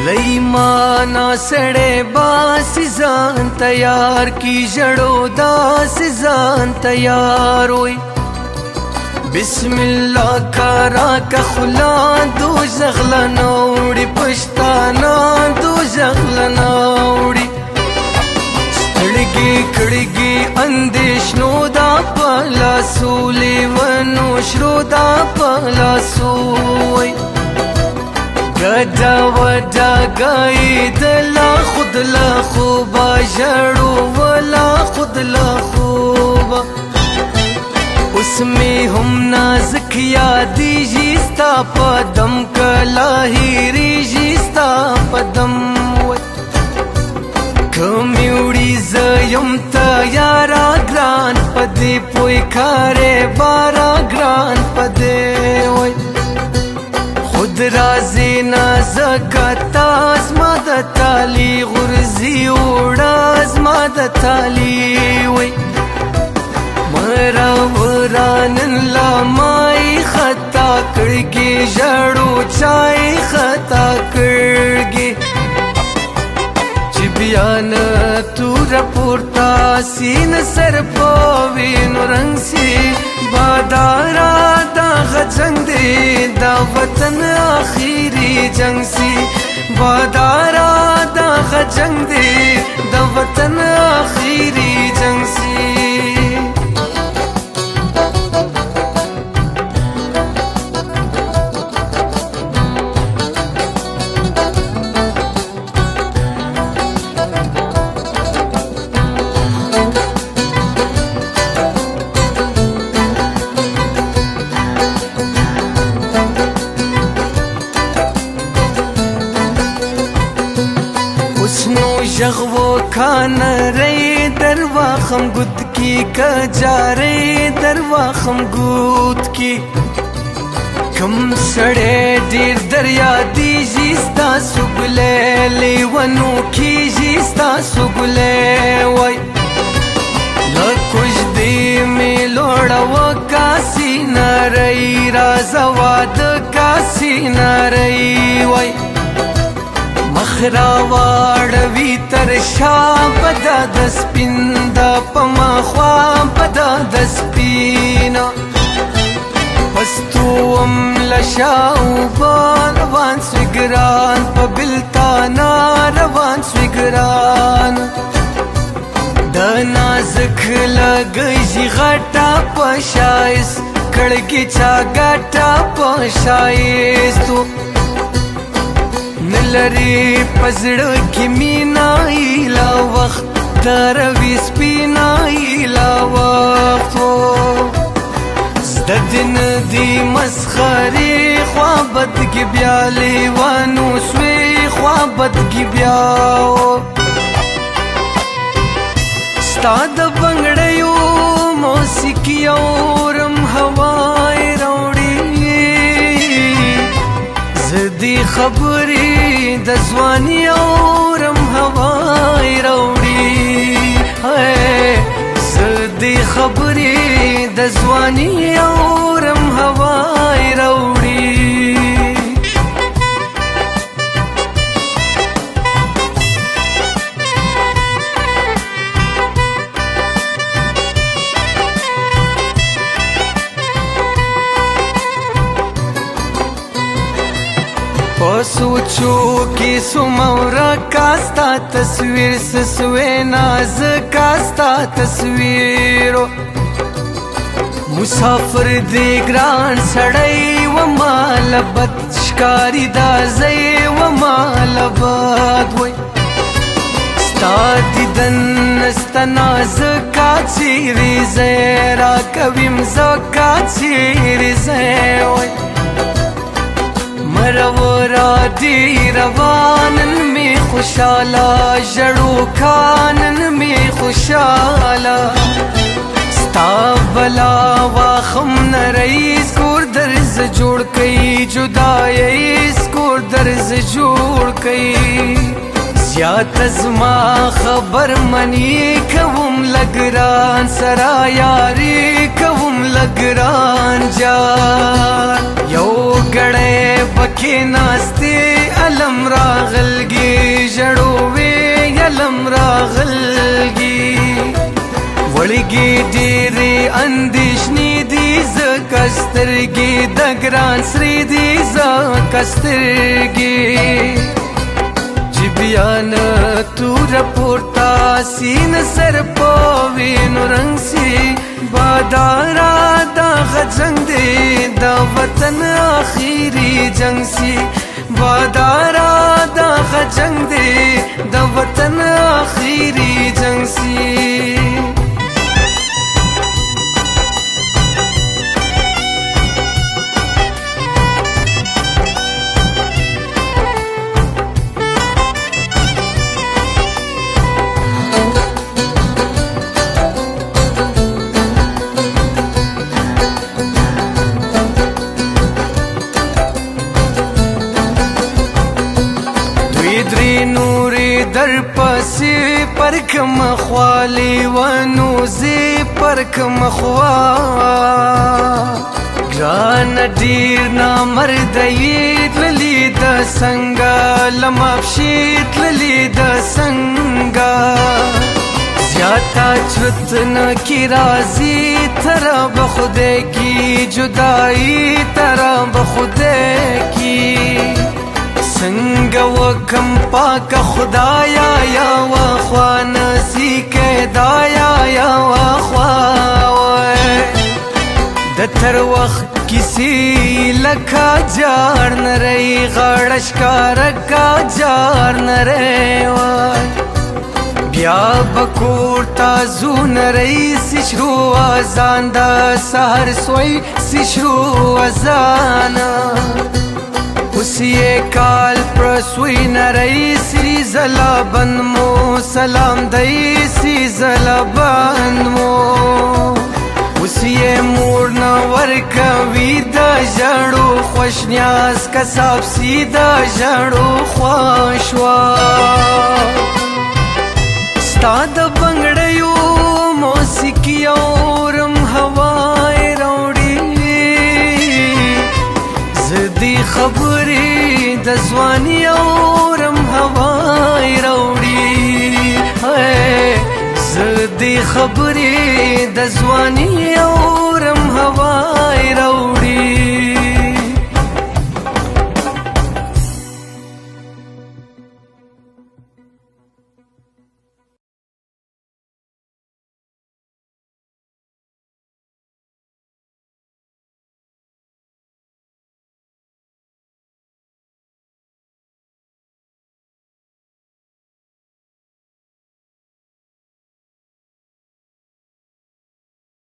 لایمانا سړی باسي ځان تیار کی ژړو داسې ځان تیار وي بسم الله کارا که خلا دوزخ لنوړي پښتانه دوزخ لنوړي ستړګي کړګي اندېښنو دا په لاسو لیونو شرو دا په لاسو وي گدا ودا گئی دلا خود لا خوبا جڑو ولا خود لا خوبا اس میں ہم نازک یادی جیستا پدم کلاہیری جیستا پدم کمیوڑی زیم تیارا گران پدے پوئی کھارے بارا گران پدے وی خود رازی نازکتا ازما د تالی غرزی اوڑا ازما د تالی وی مرا ورانن لامائی خطا کرگی جڑو چائی خطا کرگی چی بیان تور پورتا سین سر پوین رنگ سی بادارا دا غجنگ دی دا وطن آخری جنگ سی بادارا دا غجنگ دی دا وطن آخری جنگ سی جغو کان رئی درواخم گد کی کجارے درواخم گود کی کم سڑے دیر دریا دی جیستا سگلے لیونو کی جیستا سگلے وی لکوش دی میں لوڑا وکاسی نرئی رازواد کاسی نرئی وی مخراواړوي تر شا پدا د سپین دا پما خوا پدا د سپینا پستوم لشاو روان سوګران په بلتانا روان سوګران د نازک لګي غټا پشایس کړګي چا غټا پشایس تو نلری پزړه کې مینا ایلا وخت دروي سپینا ایلا وخت زدن دی مسخري خوابت کې بیا لیوانو سوي خوابت کې بیا ستاد بنگړیو موسیقي اورم هوای روړي زدي خبري د ځواني اورم هوای روړي زدي خبري د ځواني اورم هوای روړي سوچو کی سمورا کاستا تصویر سسوے ناز کاستا تصویر مسافر دی گران سڑی و مالبت شکاری دازی و مالبت وی ستا دیدن استناز کا چیری زیرا کبیم زکا چیری زیوی مرورا دی روانن می خوشالا جڑو کانن می خوشالا ستا بلا واخم نرئیس کور درز جوړ کئی جدائیس کور درز جوړ کئی زیات زما خبر منی کوم لگران سرا یاری کوم لگران جان یو گڑے بکی ناستی علم راغلگی جڑووی علم راغلگی وړګي ډېرې اندېښنې دي ځکه سترګې د ګران سرې دي ځکه سترګې چې بیا نه توره پورته سي نه سر په وینو رنګ سي باداره دغه جنګ دی د وطن آخري جنګ سي باداره دغه جنګ دی د وطن آخري جنګ سي درې نورې در پسې پر کوم خوالی ونوزې پر کوم خوا ګرانه ډېر نامرده یې تللي د څنګه له مافشي تللي د څنګه زیاته چوت نه کې راځي تره به خدای کی جدایي تره به خدای کی څنګه وکم پاک خدایا یا وخوا نسی کدایا یا وخوا د تر وخت کسی لکا جار نری غړش کار کا جار نری وای بیا بکور تازو نری سشرو اذان د سحر سوی سشرو اذان اوس یې کال پرسوی نری سی زلا بند مو سلام دی سی زلا بند مو اوس یې مور نه ورکوي د ژړو خوشنیاز کساب سی د ژړو خوشوا ستا د بنګړیو موسیقي اورم هوای زدی خبری د ځواني اورم هوای راوړي زدی خبری د ځواني